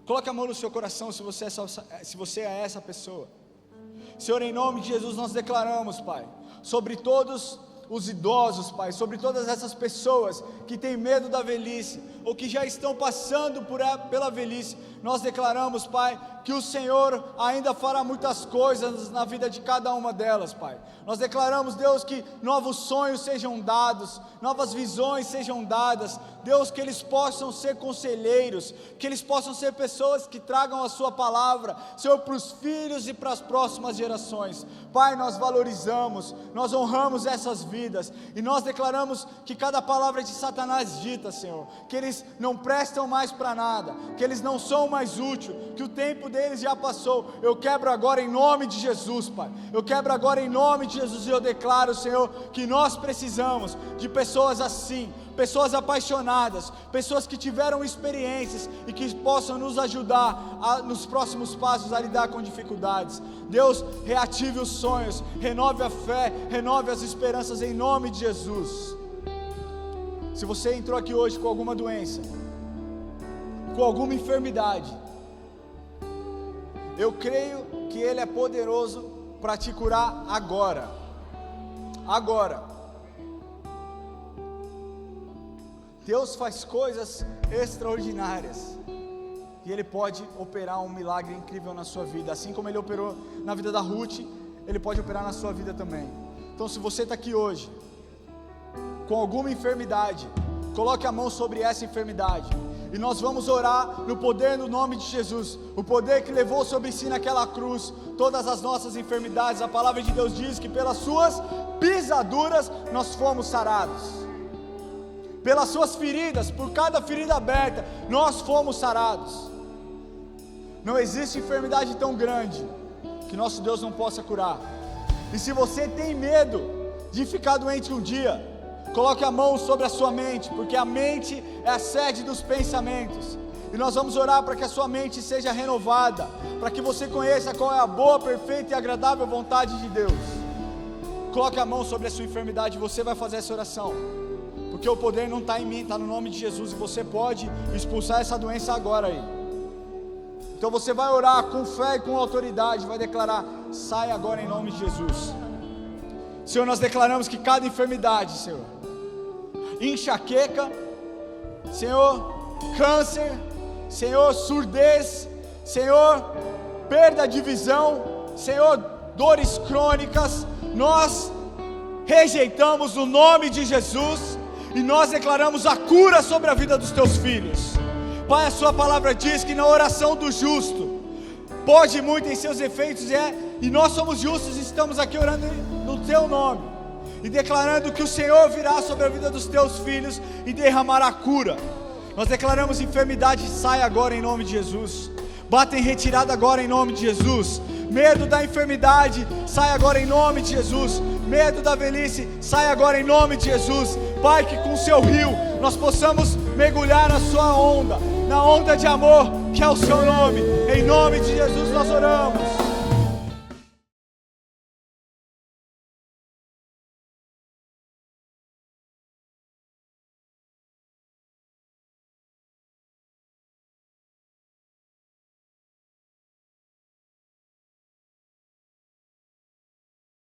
Coloque a mão no seu coração se você é essa pessoa. Senhor, em nome de Jesus nós declaramos, Pai, sobre todos os idosos, Pai, sobre todas essas pessoas que têm medo da velhice, ou que já estão passando pela velhice, nós declaramos, Pai, que o Senhor ainda fará muitas coisas na vida de cada uma delas, Pai. Nós declaramos, Deus, que novos sonhos sejam dados, novas visões sejam dadas, Deus, que eles possam ser conselheiros, que eles possam ser pessoas que tragam a Sua palavra, Senhor, para os filhos e para as próximas gerações. Pai, nós valorizamos, nós honramos essas vidas, e nós declaramos que cada palavra de Satanás dita, Senhor, que eles não prestam mais para nada, que eles não são mais úteis, que o tempo deles já passou. Eu quebro agora em nome de Jesus, Pai, eu quebro agora em nome de Jesus, e eu declaro, Senhor, que nós precisamos de pessoas assim, pessoas apaixonadas, pessoas que tiveram experiências e que possam nos ajudar nos próximos passos a lidar com dificuldades. Deus, reative os sonhos, renove a fé, renove as esperanças em nome de Jesus. Se você entrou aqui hoje com alguma doença, com alguma enfermidade, eu creio que Ele é poderoso para te curar agora. Deus faz coisas extraordinárias, e Ele pode operar um milagre incrível na sua vida, assim como Ele operou na vida da Ruth, Ele pode operar na sua vida também. Então, se você está aqui hoje com alguma enfermidade, coloque a mão sobre essa enfermidade, e nós vamos orar no poder, no nome de Jesus, o poder que levou sobre si naquela cruz todas as nossas enfermidades. A palavra de Deus diz que pelas suas pisaduras nós fomos sarados, pelas suas feridas, por cada ferida aberta, nós fomos sarados. Não existe enfermidade tão grande que nosso Deus não possa curar. E se você tem medo de ficar doente um dia, coloque a mão sobre a sua mente, porque a mente é a sede dos pensamentos. E nós vamos orar para que a sua mente seja renovada, para que você conheça qual é a boa, perfeita e agradável vontade de Deus. Coloque a mão sobre a sua enfermidade, você vai fazer essa oração, porque o poder não está em mim, está no nome de Jesus, e você pode expulsar essa doença agora aí. Então você vai orar com fé e com autoridade, vai declarar: sai agora em nome de Jesus. Senhor, nós declaramos que cada enfermidade, Senhor, enxaqueca, Senhor, câncer, Senhor, surdez, Senhor, perda de visão, Senhor, dores crônicas, nós rejeitamos no nome de Jesus, e nós declaramos a cura sobre a vida dos teus filhos. Pai, a sua palavra diz que na oração do justo pode muito em seus efeitos, e nós somos justos e estamos aqui orando no teu nome e declarando que o Senhor virá sobre a vida dos teus filhos e derramará cura. Nós declaramos: enfermidade sai agora em nome de Jesus, bata em retirada agora em nome de Jesus. Medo da enfermidade sai agora em nome de Jesus. Medo da velhice sai agora em nome de Jesus. Pai, que com o seu rio nós possamos mergulhar na sua onda, na onda de amor que é o seu nome. Em nome de Jesus nós oramos.